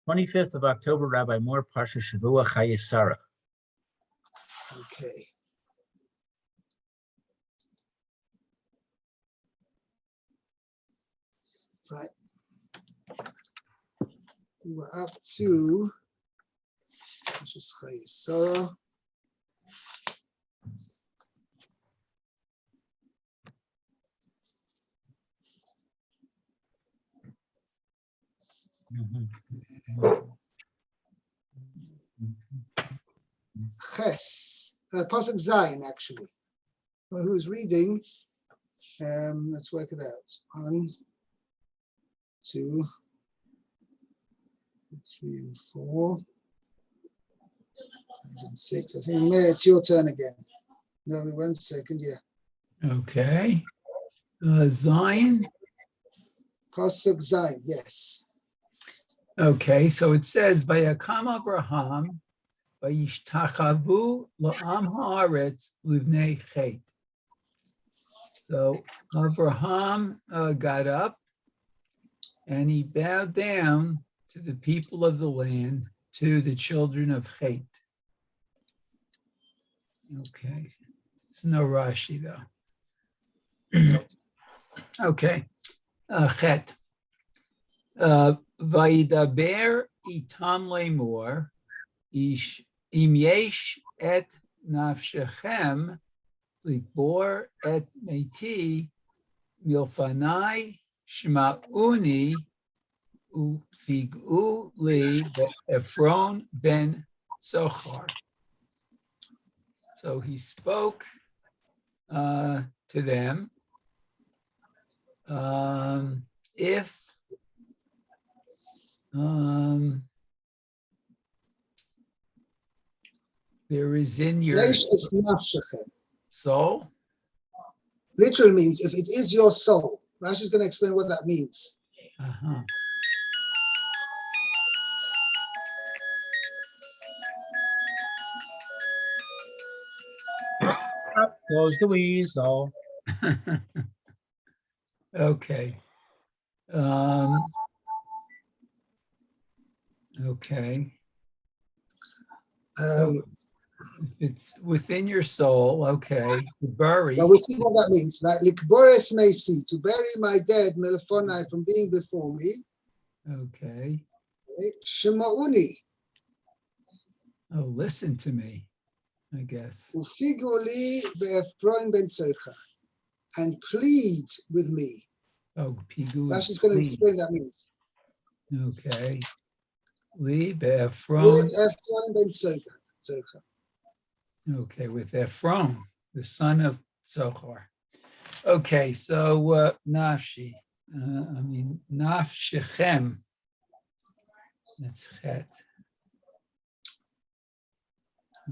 25th of October, Rabbi Moore, Parsha Hashavua, Chayei Sarah. Okay. Right. We're up to Chayei Sarah. Ches, Pasuk Zayin, actually. Well, who's reading? Let's work it out. 1, 2, 3, and 4, 5, and 6. I think Meir, it's your turn again. No, 1 second. Yeah. Okay. Zion. Pasuk Zayin. Yes. Okay, so it says, "Vayakam Avraham, vayishtachavu la'am haaretz livnei chet." So Avraham got up and he bowed down to the people of the land, to the children of Chet. Okay, it's no Rashi though. Okay, Chet. Vayidaber itam lemor, im yesh et nafshechem likbor et meti milfanai shma'uni ufigu li Ephron ben Sochar. So he spoke to them, if there is in your soul. Literally means if it is your soul. Rashi is going to explain what that means. Uh-huh. Up goes the weasel. Okay. Okay. So if it's within your soul, okay, to bury. Now we see what that means. Like likbores mesi, to bury my dead melefonai from being before me. Okay. Shema'uni. Oh, listen to me, I guess. Ufiguli ve'Ephron ben Sochar, and plead with me. Oh, pigu. Rashi's going to explain that means. Okay. Li be'Ephron. With Ephron ben Sochar. Okay, with Ephron, the son of Zohar. Okay, so nafshi, nafshechem. That's chet.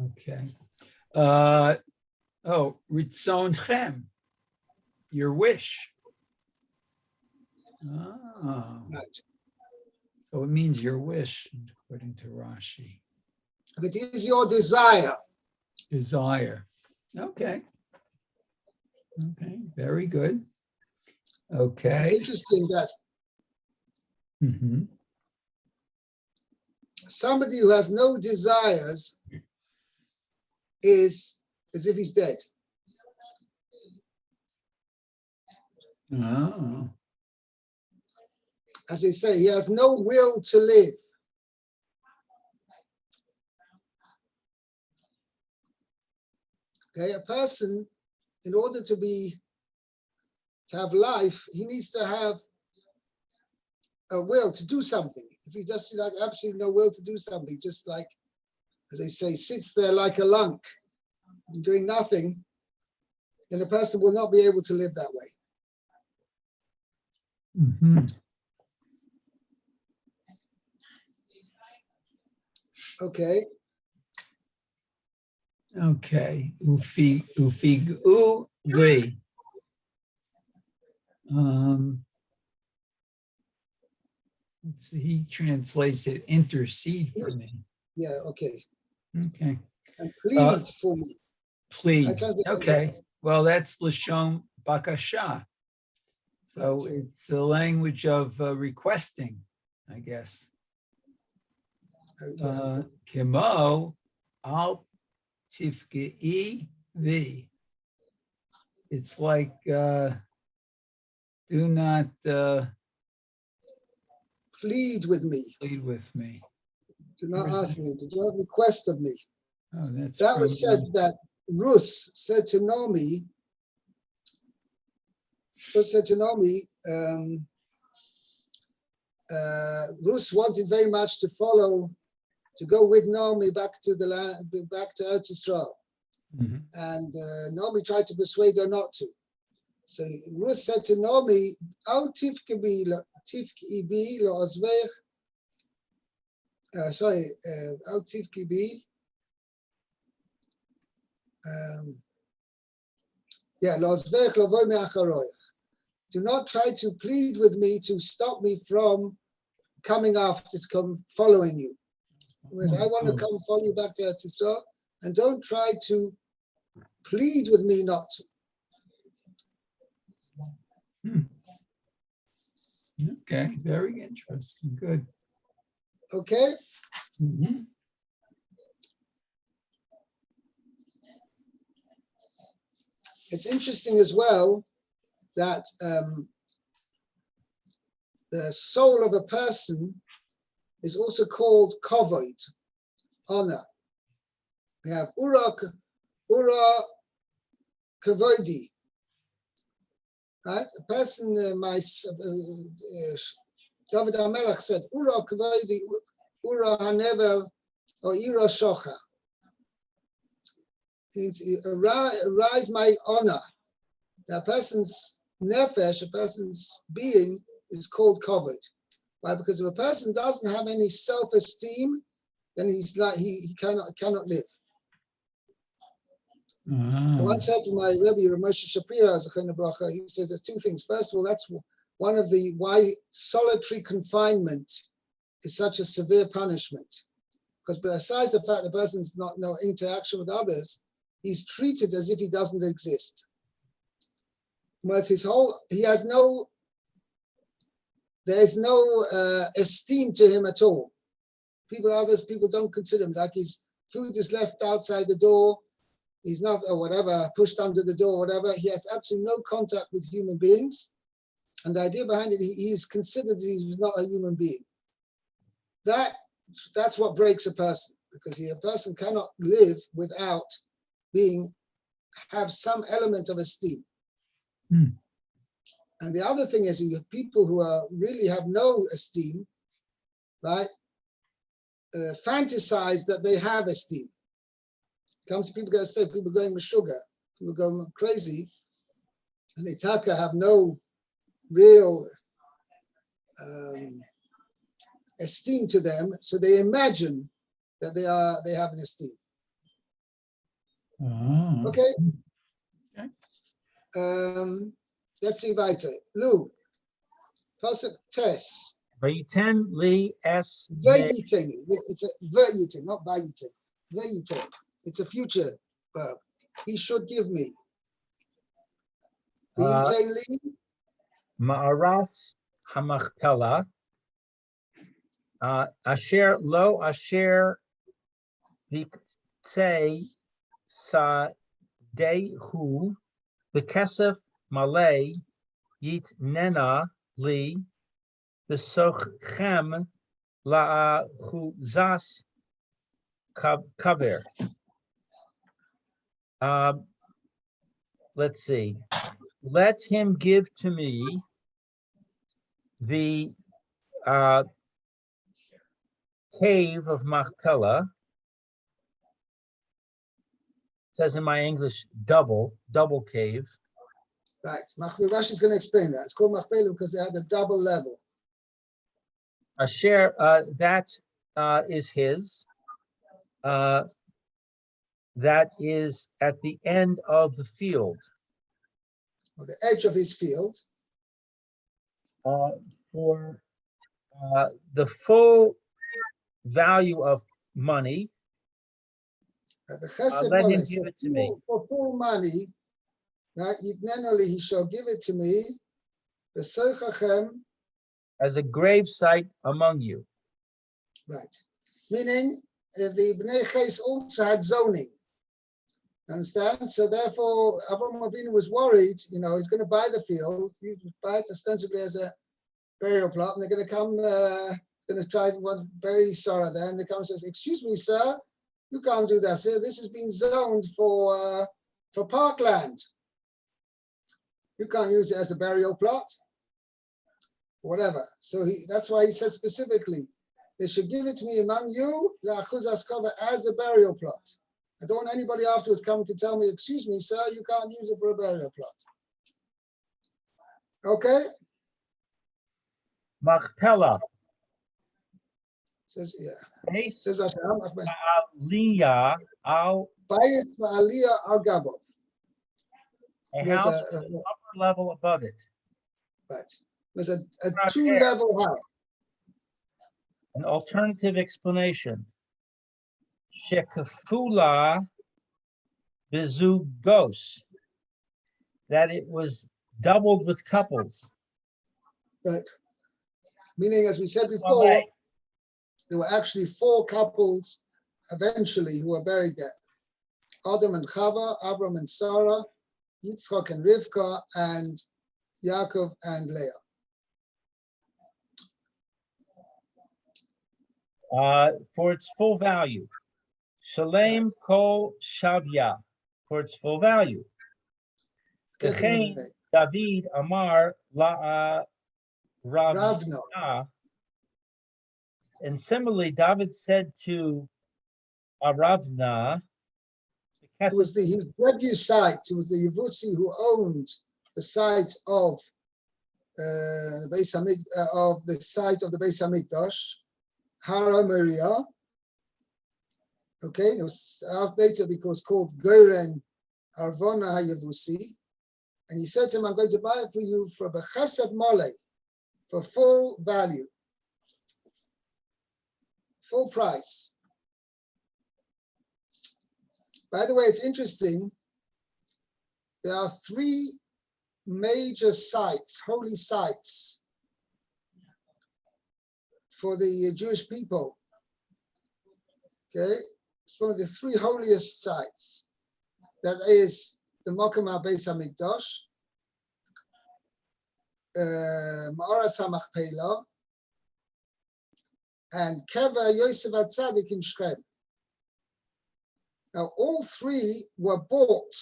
Okay. Ritzon-chem, your wish. Oh. Right. So it means your wish, according to Rashi. If it is your desire. Desire. Okay. Okay, very good. Okay. It's interesting that somebody who has no desires is as if he's dead. Oh. As they say, he has no will to live. Okay, a person, in order to have life, he needs to have a will to do something. If he just like absolutely no will to do something, just like, as they say, sits there like a lunk, doing nothing, then a person will not be able to live that way. Okay. Okay. Ufigu li. Let's see, he translates it, intercede for me. Yeah, okay. Okay. And plead for me. Plead. Okay. Well, that's Lashon Bakasha. So it's a language of requesting, I guess. Kimo al tifkei vi. It's like do not plead with me. plead with me. Do not Where's ask me. Do not request of me. Oh, that's That from, was said that Rus said to Naomi, Rus wanted very much to go with Naomi back to the land, back to Eretz Yisrael. Mhm. And Naomi tried to persuade her not to. So Rus said to Naomi, Al tifki bi lo ozvech. Al tifki bi. Lo ozvech lo voi me'acharoich. Do not try to plead with me to stop me from coming after, to come following you. Whereas I want to come follow you back to Eretz Yisrael, and don't try to plead with me not to. Okay, very interesting. Good. Okay? Mhm. It's interesting as well that the soul of a person is also called kavod, honor. We have ura kavodi, right? A person, David HaMelech said, ura kavodi, ura hanevel, or ira shocha. Arise my honor. That person's nefesh, a person's being, is called kavod. Why? Because if a person doesn't have any self-esteem, then he's like he cannot live. I once heard from my Rebbe, Moshe Shapira, he says there's two things. First of all, that's one of the why solitary confinement is such a severe punishment. Because besides the fact the person's not no interaction with others, he's treated as if he doesn't exist. But there's no esteem to him at all. Other people don't consider him, like his food is left outside the door, he's not, or whatever, pushed under the door, whatever. He has absolutely no contact with human beings. And the idea behind it, he is considered he's not a human being. That's what breaks a person, because a person cannot live without have some element of esteem. And the other thing is, you have people who really have no esteem, right? Fantasize that they have esteem. Comes to people going with sugar, people going crazy, and they have no real esteem to them, so they imagine that they have an esteem. Okay. Let's see weiter. Lou, Pasuk Tes. Vayiten li es Vayiten. It's a vayiten, not vayiten. Vayiten. It's a future verb. He should give me. Vayiten li. Ma'aras hamachpela. Asher lo asher viktsei sa dehu v'kesef malay yit nena li v'sochem la'achuzas kaver. Let's see. Let him give to me the cave of Machpelah. Says in my English, double cave. Right. Rashi is going to explain that. It's called Machpelah because they had a double level. Asher, that is his. That is at the end of the field. Or the edge of his field. For the full value of money, let him give it to me. For full money, right? He shall give it to me. As a grave site among you. Right. Meaning the Bnei Ches also had zoning. Understand? So therefore, Avraham Avinu was worried, he's going to buy the field, he would buy it ostensibly as a burial plot, and they're going to come, going to try to bury Sarah there, and they come and says, excuse me, sir, you can't do that, sir. This has been zoned for parkland. You can't use it as a burial plot, whatever. So that's why he says specifically, they should give it to me among you, la'achuz askava, as a burial plot. I don't want anybody afterwards coming to tell me, excuse me, sir, you can't use it for a burial plot. Okay? Machpelah. Says, yeah. Base Says Aliyah al Bayis Aliyah al Gabov. a house with an upper level above it. Right. There's a two-level house. An alternative explanation. Shekafula bizugos, that it was doubled with couples. Right. Meaning, as we said before, there were actually 4 couples eventually who were buried there. Adam and Chava, Abram and Sarah, Yitzchak and Rivka, and Yaakov and Leah. For its full value. Shalem kol shavya, for its full value. V'chein David Amar la Ravna. And similarly, David said to Aravna, it was his Rebbe's site. It was the Yevusi who owned the site of the site of the Beis Hamikdash, Hara Moriah. Okay, it was later because called Goren Arvona HaYevusi, and he said to him, "I'm going to buy it for you for Bechesed Mole, for full value, full price." By the way, it's interesting. There are 3 major sites, holy sites, for the Jewish people. Okay, it's one of the 3 holiest sites. That is the Mokem HaBeis HaMikdash, Ma'aras HaMachpelah, and Kever Yosef HaTzadik in Shechem. Now, all 3 were bought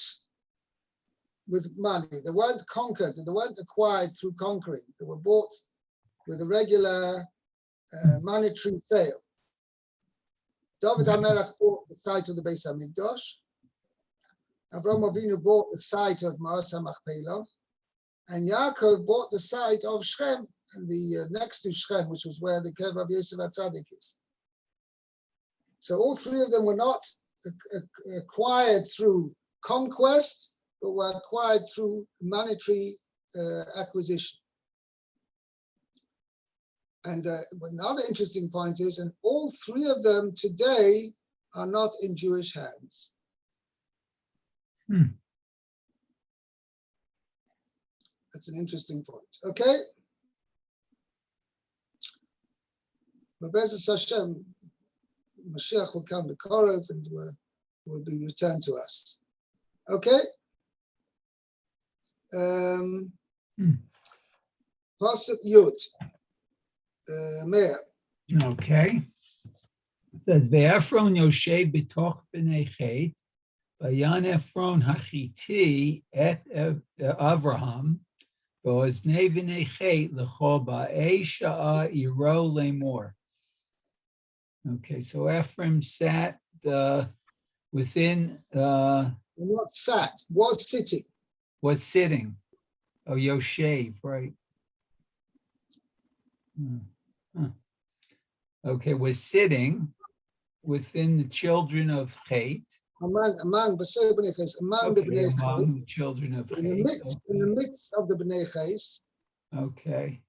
with money. They weren't conquered, they weren't acquired through conquering. They were bought with a regular monetary sale. David HaMelech bought the site of the Beis HaMikdash. Avraham Avinu bought the site of Ma'aras HaMachpelah. And Yaakov bought the site of Shechem, and the next to Shechem, which was where the Kever of Yosef HaTzadik is. So all 3 of them were not acquired through conquest, but were acquired through monetary acquisition. And another interesting point is, and all 3 of them today are not in Jewish hands. That's an interesting point. Okay? But Be'ezus Hashem, Mashiach will come to Korov and will be returned to us. Okay? Pasuk Yud. Meir. Okay. It says, Ve'efron Yoshev b'toch b'nei Chet, Vayan Ephron hachiti et Avraham, Bo'oznei b'nei Chet l'chol ba'ei sha'a iro lemor. Okay, so Ephraim sat within. Not sat, was sitting. Was sitting. Oh, Yoshev, right. Okay, was sitting within the children of Chet. Among the children of Chet. In the midst of the Bnei Ches. Okay.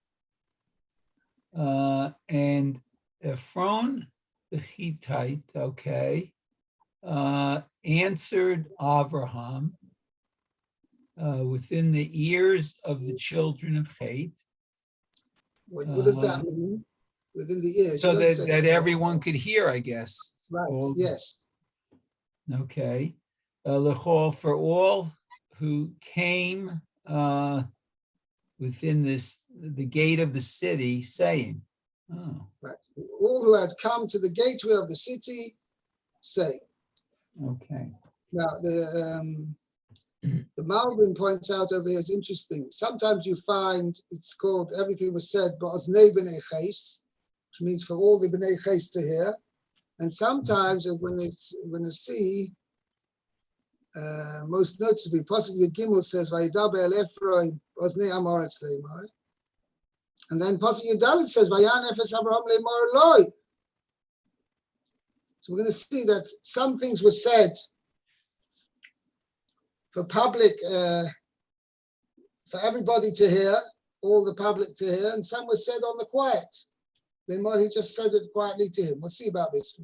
And Ephron, the Hittite, okay, answered Abraham within the ears of the children of Chet. What does that mean? within the ears. So You don't that, say that it. everyone could hear, I guess. Right, All- yes. Okay. L'chol, for all who came within the gate of the city, saying, oh, Right. All who had come to the gateway of the city say. okay. Now, the Malvin points out over here, it's interesting. Sometimes you find it's called, everything was said, Ba'aznei b'nei Ches, which means for all the b'nei Ches to hear. And sometimes when a C, most noticeably, possibly Gimel says, Vayidaber el Ephraim, Ba'aznei Amoretz le'imai. And then possibly Dalit says, Vayan efes Avraham le'imar loi. So we're going to see that some things were said for public, for everybody to hear, all the public to hear, and some were said on the quiet. Then he just said it quietly to him. We'll see about this.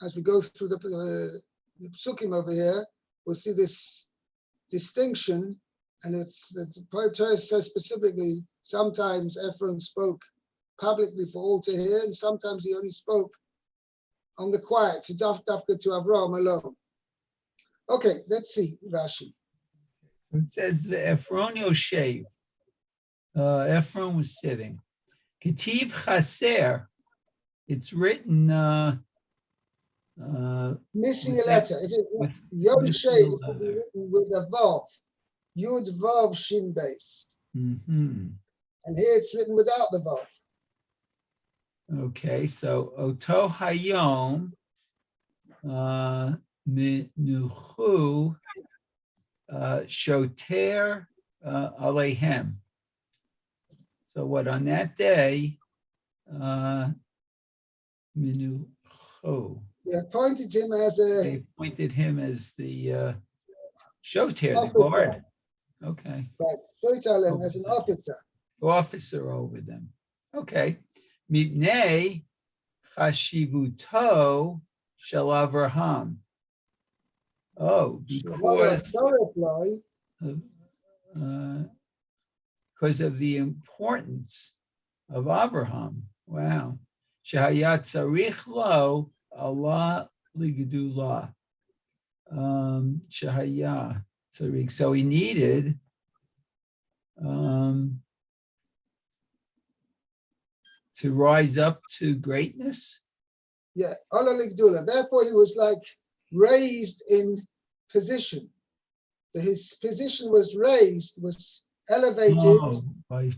As we go through the psukim over here, we'll see this distinction, and it's the Torah says specifically. Sometimes Ephraim spoke publicly for all to hear, and sometimes he only spoke on the quiet to Dafka to Avraham alone. Okay, let's see Rashi. It says the Ephron Yoshev. Ephron was sitting. Ketiv Chaser. It's written Missing with a that- letter. If it with Yoshev, missing a it would be letter. written with a vav, Yud Vav Shin Beis, Mhm. and here it's written without the vav. Okay, so Oto Hayom Minuchu Shoter Alehem. So what on that day, Minuchu, They appointed him as a they appointed him as the Shoter, the officer, guard. Okay, right? Shoitalem as an officer. officer over them. Okay. Mipnei Chashivuto Shel Avraham. Oh, because of the importance of Avraham. Wow. Shehayat Tzarich Lo Allah Ligdulah. Shehayat Tzarich. So he needed to rise up to greatness. Yeah, Allah Ligdula. Therefore, he was like raised in position. His position was raised, was elevated. Oh, by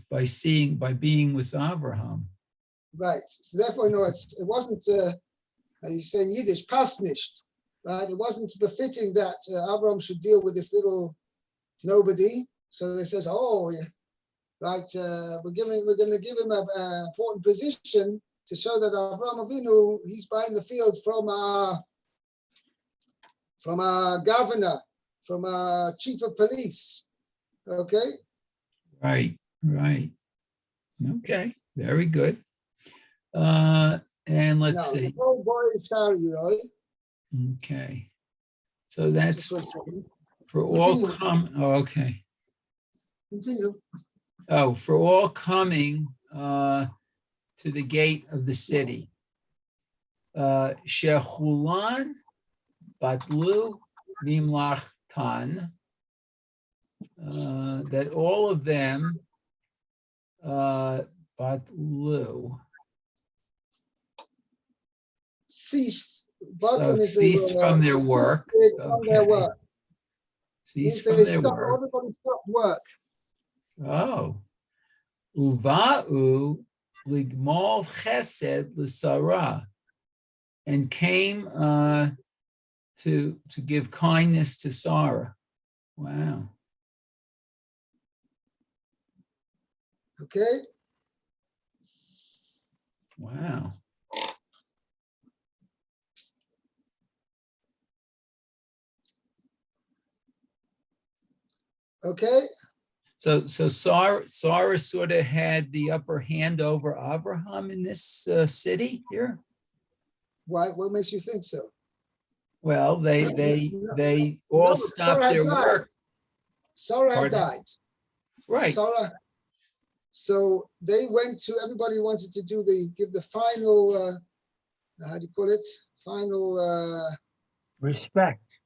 being with Abraham. Right. So therefore, it wasn't. You say in Yiddish, pasnisht. Right. It wasn't befitting that Abraham should deal with this little nobody. So they says, oh, yeah, right. We're going to give him an important position to show that Avraham Avinu, he's buying the field from a governor, from a chief of police. Okay. Right. Okay. Very good. And let's Now, see. the whole boy is Shari, right? Okay. So that's Just 1 second. for all Continue. okay. Continue. Oh, for all coming to the gate of the city. Shechulan Batlu Mimlachtan. That all of them Batlu Ceased. Bottom is ceased from their work. From their work. Ceased Means from their work. Everybody stopped work. Oh. Uva'u ligmol chesed l'sara. And came to give kindness to Sarah. Wow. Okay. Wow. Okay. So Sarah sort of had the upper hand over Abraham in this city here. Why? What makes you think so? Well, they all stopped Sarah their died. work. Sarah had Pardon? died. Right. So they went to, everybody wanted to give the final, how do you call it? Final Respect.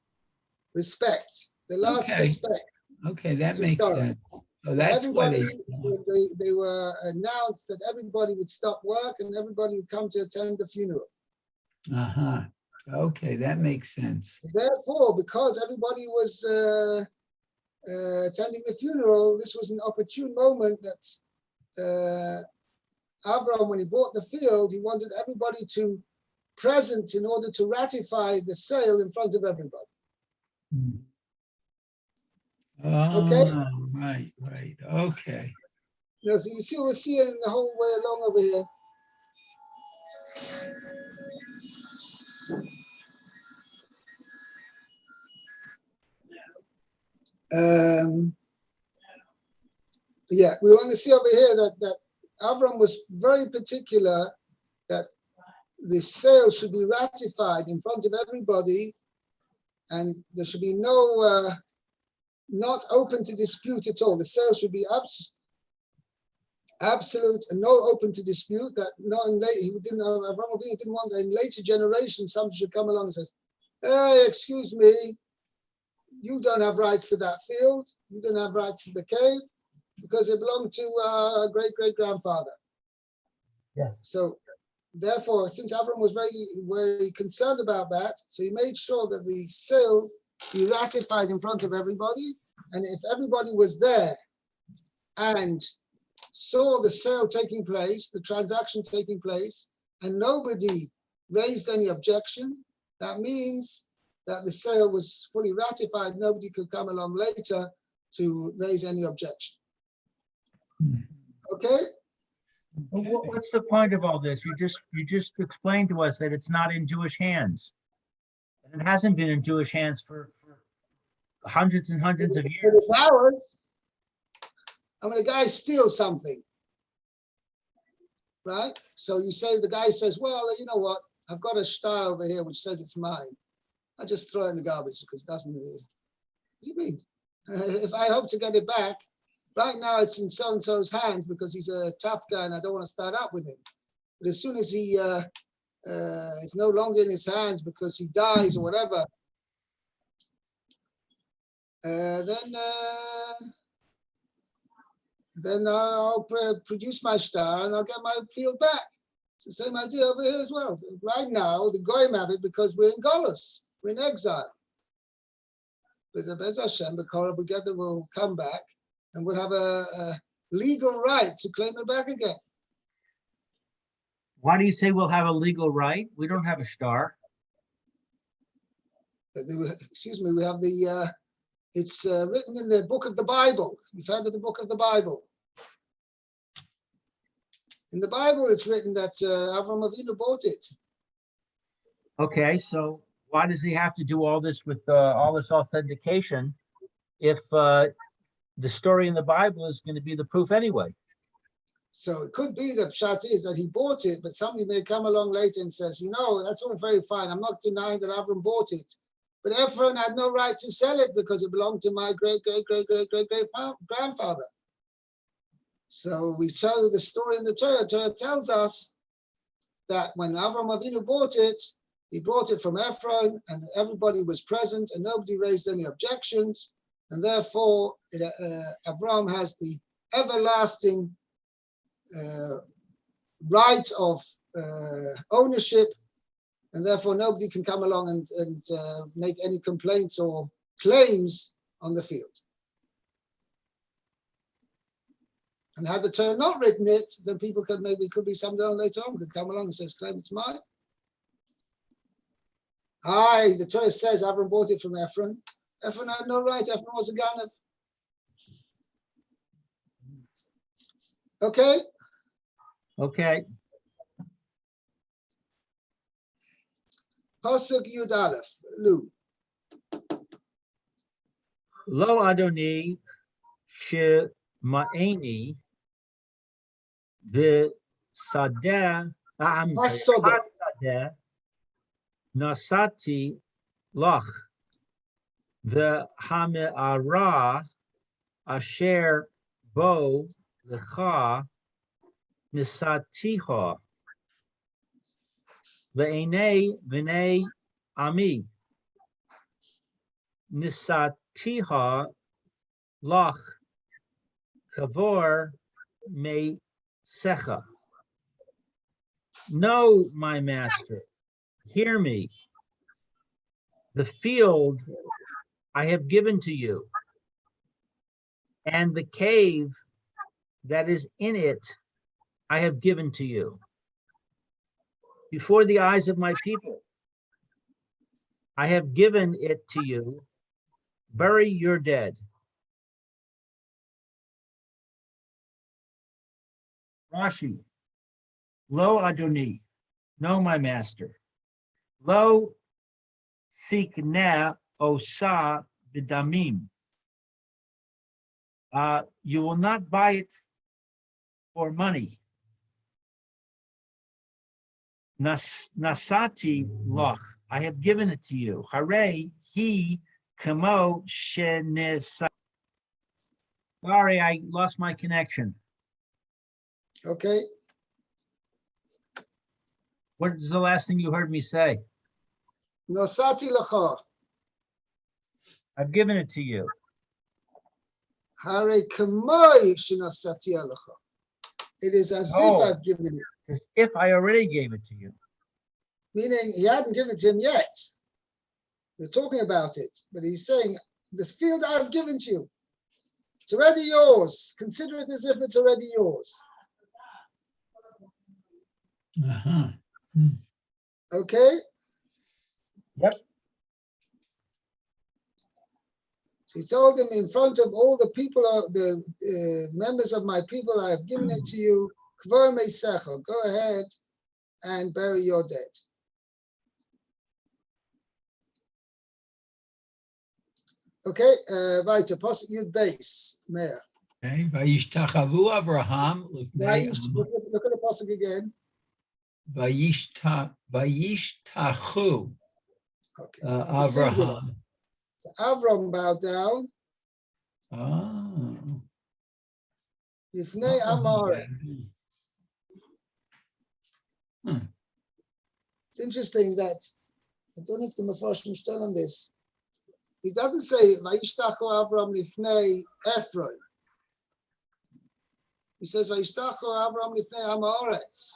respect, the last Okay. respect. Okay, that to makes Sarah. sense. So that's why Everybody, they. they were announced that everybody would stop work and everybody would come to attend the funeral. Uh-huh. Okay, that makes sense. Therefore, because everybody was attending the funeral, this was an opportune moment that Abraham, when he bought the field, he wanted everybody to present in order to ratify the sale in front of everybody. Okay. Right. Okay. Now, so you see, we'll see it in the whole way along over here. Yeah, we want to see over here that Avram was very particular that the sale should be ratified in front of everybody, and there should be no not open to dispute at all. The sale should be absolute and no open to dispute. That not in late, Avram Avinu didn't want that in later generations somebody should come along and say, "Hey, excuse me, you don't have rights to that field. You don't have rights to the cave because it belonged to our great-great-grandfather." Yeah. So therefore, since Avram was very concerned about that, so he made sure that the sale be ratified in front of everybody. And if everybody was there and saw the sale taking place, the transaction taking place, and nobody raised any objection, that means that the sale was fully ratified. Nobody could come along later to raise any objection. Okay? What's the point of all this? You just explained to us that it's not in Jewish hands. And it hasn't been in Jewish hands for hundreds and hundreds of years. It's ours. I mean, the guy steals something, right? So you say, the guy says, well, you know what? I've got a star over here which says it's mine. I just throw it in the garbage because it doesn't. What do you mean? If I hope to get it back, right now it's in so-and-so's hands because he's a tough guy and I don't want to start up with him. But as soon as he it's no longer in his hands because he dies or whatever, then I'll produce my star and I'll get my field back. It's the same idea over here as well. Right now, the Goyim have it because we're in Golus, we're in exile. But the Bez Hashem, the Korah together will come back and we'll have a legal right to claim it back again. Why do you say we'll have a legal right? We don't have a star. Excuse me, we have the, it's written in the book of the Bible. You've heard of the book of the Bible. In the Bible, it's written that Avram Avinu bought it. Okay, so why does he have to do all this with all this authentication if the story in the Bible is going to be the proof anyway? So it could be that Pshat is that he bought it, but somebody may come along later and says, you know, that's all very fine. I'm not denying that Avram bought it. But Ephron had no right to sell it because it belonged to my great-great-great-great-great-grandfather. So we show the story in the Torah. Torah tells us that when Avram Avinu bought it, he brought it from Ephron and everybody was present and nobody raised any objections. And therefore, Avram has the everlasting right of ownership, and therefore nobody can come along and make any complaints or claims on the field. And had the Torah not written it, then people could be someone later on could come along and says, claim it's mine. Aye, the Torah says Avram bought it from Ephron. Ephron had no right. Ephron was a Ganav. Okay? Okay. Pasuk Yud Aleph, Lu. Lo Adoni Shema'eni V'sadeh Nasati Lach V'hame'ara Asher Bo lecha nisatiha ve'enei v'nei ami nisatiha lach kavor me secha. No, my master, hear me. The field I have given to you, and the cave that is in it I have given to you. Before the eyes of my people, I have given it to you. Bury your dead. Rashi, lo Adoni, no, my master. Lo sikna osa bidamim. You will not buy it for money. Nasati loch, I have given it to you. Hare he kamo shenesa. Sorry, I lost my connection. Okay, What is the last thing you heard me say? nosati lecha, I've given it to you. hare kamoi shenasati lecha. It is as if No. I've given it, It's as if I already gave it to you. meaning he hadn't given it to him yet. They're talking about it, but he's saying, this field I've given to you, it's already yours. Consider it as if it's already yours. Uh-huh. Okay? Yep. So he told him in front of all the people, the members of my people, I have given it to you. Kvar meisecha, go ahead and bury your dead. Okay, weiter. Pasuk Yud Beis, Meir. Okay. Vayishtachavu Avraham lifnei Look at the pasuk again. Vayishtachu Okay. It's a singular. Avraham. So Avram bowed down. Oh. Lifnei Amoret. It's interesting that I don't know if the Mefarshim still on this. He doesn't say Vayishtachu Avram Lifnei Ephron. He says Vayishtachu Avram Lifnei Amoretz.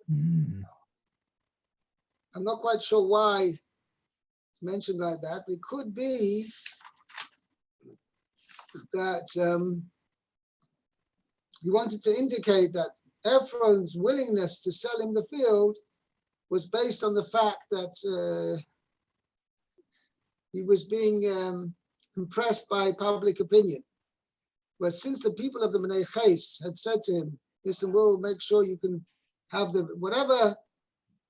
Hmm. I'm not quite sure why it's mentioned like that. It could be that he wanted to indicate that Ephron's willingness to sell him the field was based on the fact that he was being impressed by public opinion. But since the people of the Bnei Ches had said to him, listen, we'll make sure you can have whatever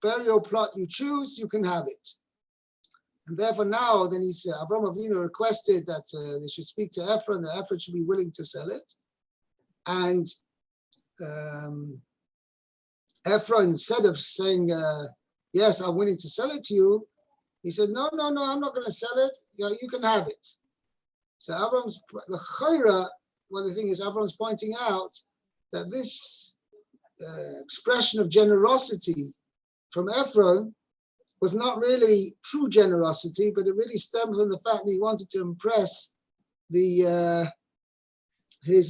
burial plot you choose, you can have it. And therefore now, then he said, Abraham Avinu requested that they should speak to Ephron, that Ephron should be willing to sell it. And Ephron, instead of saying, yes, I'm willing to sell it to you, he said, no, I'm not going to sell it. You can have it. So Avram's, the Chayra, one of the things Avram's pointing out that this expression of generosity from Ephron was not really true generosity, but it really stemmed from the fact that he wanted to impress his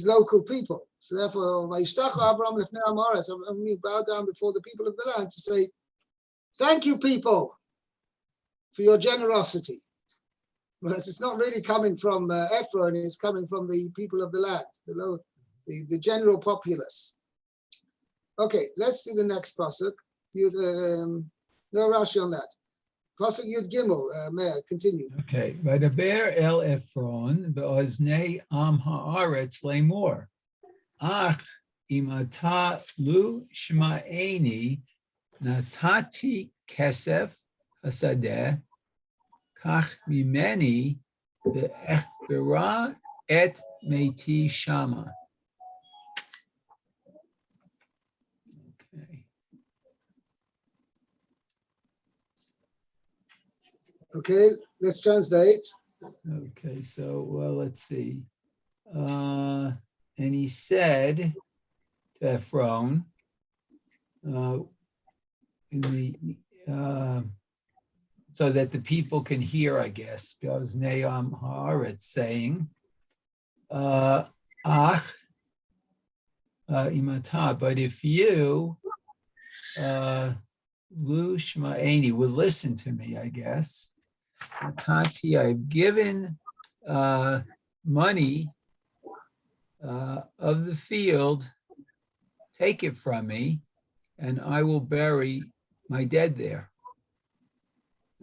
local people. So therefore, Vayishtachu Avram lifnei Amoretz, he bowed down before the people of the land to say, thank you, people, for your generosity. Whereas it's not really coming from Ephron, it's coming from the people of the land, the general populace. Okay, let's do the next pasuk. No Rashi on that. Pasuk Yud Gimel, Meir, continue. Okay. Vaydaber el Ephron be'oznei am haaretz lemor. Ach im ata lu shma'eni natati kesef hasadeh kach mimeni be'echbera et meti shama. Okay. Okay, let's translate. Okay, so well, let's see. And he said, to Ephron, so that the people can hear, I guess, because Neam Haaretz saying, Ach, imata, but if you, Lu Shma'eni, would listen to me, I guess. Tati, I've given money of the field, take it from me, and I will bury my dead there.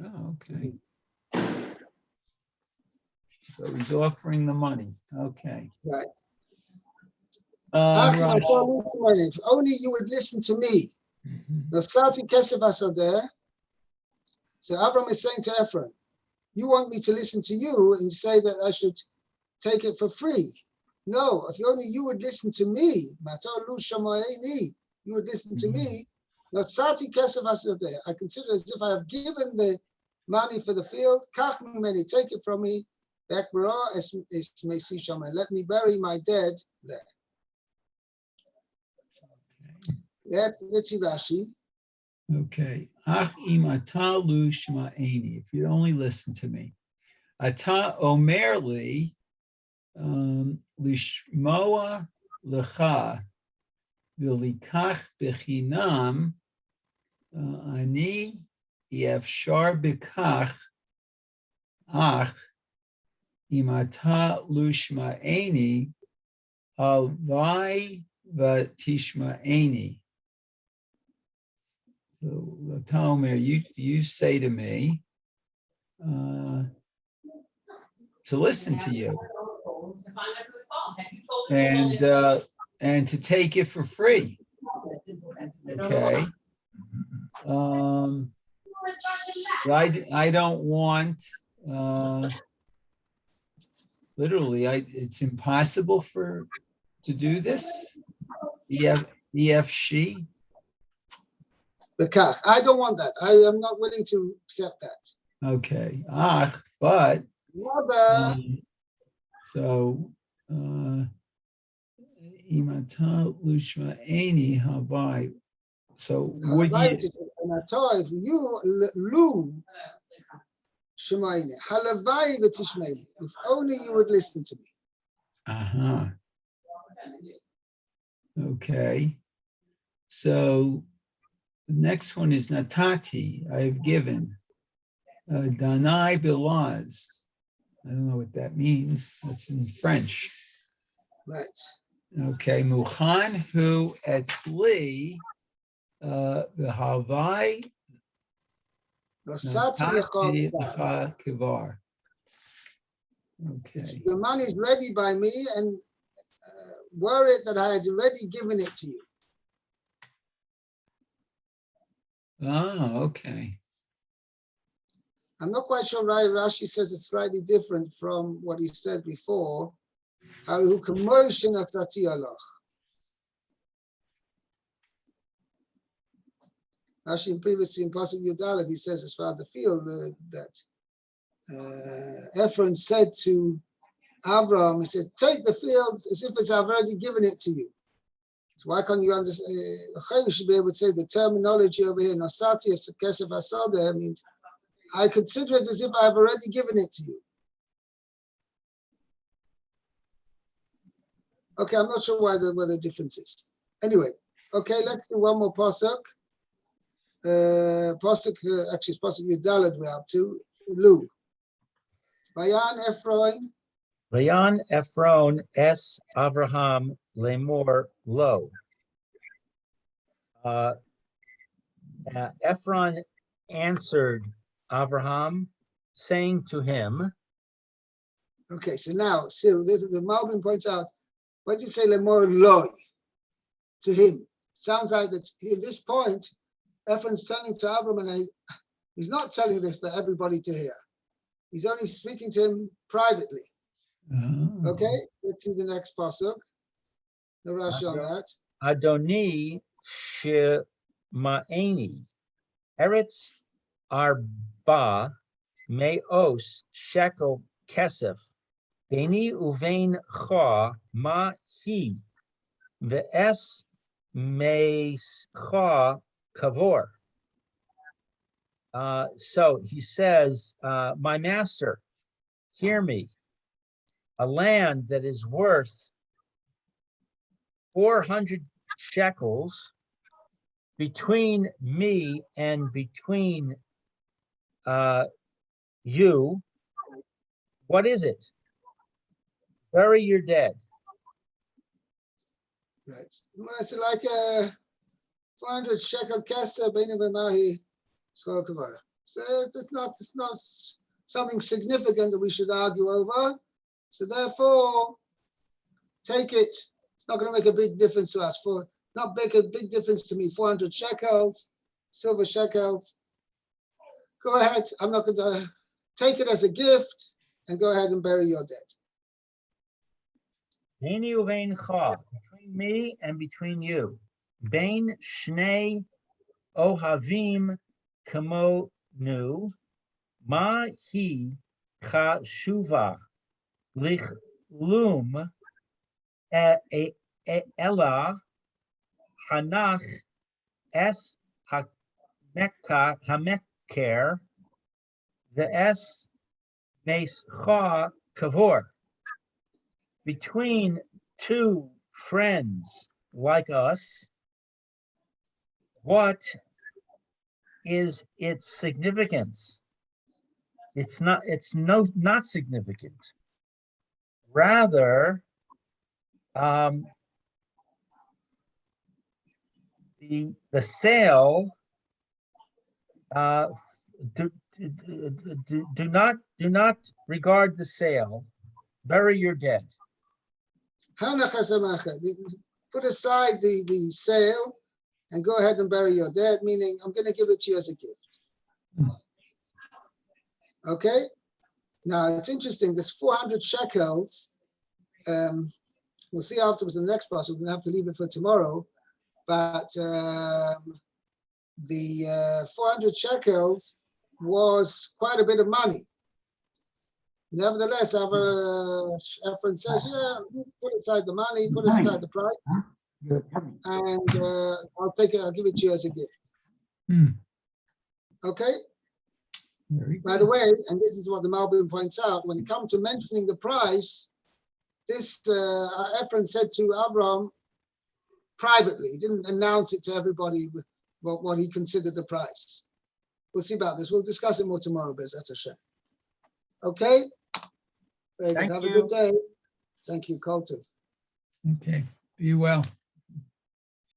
Oh, okay. So he's offering the money. Okay. Right. Right. If only you would listen to me. Nosati kesef hasadeh. So Avram is saying to Ephron, you want me to listen to you and say that I should take it for free. No, if only you would listen to me, you would listen to me. Nosati kesef hasadeh. I consider as if I have given the money for the field. Kach mimeni, take it from me. Let me bury my dead there. Let's see Rashi. Okay. Ach im ata lu shma'eni. If you'd only listen to me. Ata omer li lishmoa lecha v'likach bechinam ani yefshar bekach ach im ata lu shma'eni alvai v'tishma'eni. So, Tomer, you say to me to listen to you and to take it for free. Okay. I don't want literally. It's impossible to do this. EFC. I don't want that. I am not willing to accept that. Okay. But so imata lushma eni habai. So would you? If you lu shemaini halavai v'tishmeini. If only you would listen to me. Okay. So the next one is natati. I have given. Danai bilaz. I don't know what that means. That's in French. Right. Okay. Muchan hu etzli v'havai natati lecha kivar. Okay. The money is ready by me, and were it that I had already given it to you. Oh, okay. I'm not quite sure why Rashi says it's slightly different from what he said before. Who commotion of Rashi previously in Pasuk Yudalev, he says as far as the field that Ephron said to Avram, he said, take the field as if I've already given it to you. So why can't you understand? You should be able to say the terminology over here, Nosati Kesef Hasadeh, means I consider it as if I've already given it to you. Okay, I'm not sure why the difference is. Anyway, okay, let's do one more pasuk. Actually, it's pasuk Yudalad we're up to. Lu. Vayan Ephron. Vayan Ephron es Avraham lemor lo. Ephron answered Avraham, saying to him. Okay, so now, the Malbim points out, what does he say lemor lo to him? Sounds like that at this point, Ephron's turning to Avram, and he's not telling this for everybody to hear. He's only speaking to him privately. Oh. Okay, let's see the next pasuk. The Rashi on that. Adoni shema'eni eretz arba me'os shekel kesef beni uvein cha ma hi ve'es meischa kavor. So he says, my master, hear me. A land that is worth 400 shekels between me and between you. What is it? Bury your dead. Right. It's like 400 shekel kester beinu v'mahi schol kavara. So it's not something significant that we should argue over. So therefore, take it. It's not going to make a big difference to us. Not make a big difference to me. 400 shekels, silver shekels. Go ahead. I'm not going to take it as a gift and go ahead and bury your dead. Beini uveincha, between me and between you. Bein shnei ohavim kamonu, ma hi chashuva lichlum ella hanach es hameker ve'es meischa kavor. Between two friends like us, what is its significance? It's not significant. Rather, the sale do not regard the sale. Bury your dead. Put aside the sale and go ahead and bury your dead, meaning I'm going to give it to you as a gift. Okay? Now, it's interesting, this 400 shekels, we'll see afterwards in the next part, so we're going to have to leave it for tomorrow, but the 400 shekels was quite a bit of money. Nevertheless, our friend says, yeah, put aside the money, put aside the price, and I'll take it, I'll give it to you as a gift. Okay? By the way, and this is what the Malbim points out, when it comes to mentioning the price, this Ephraim said to Abraham privately. He didn't announce it to everybody what he considered the price. We'll see about this. We'll discuss it more tomorrow, Bezat Hashem. Okay? Very good. Have a good day. Thank you, Koltiv. Okay, be well.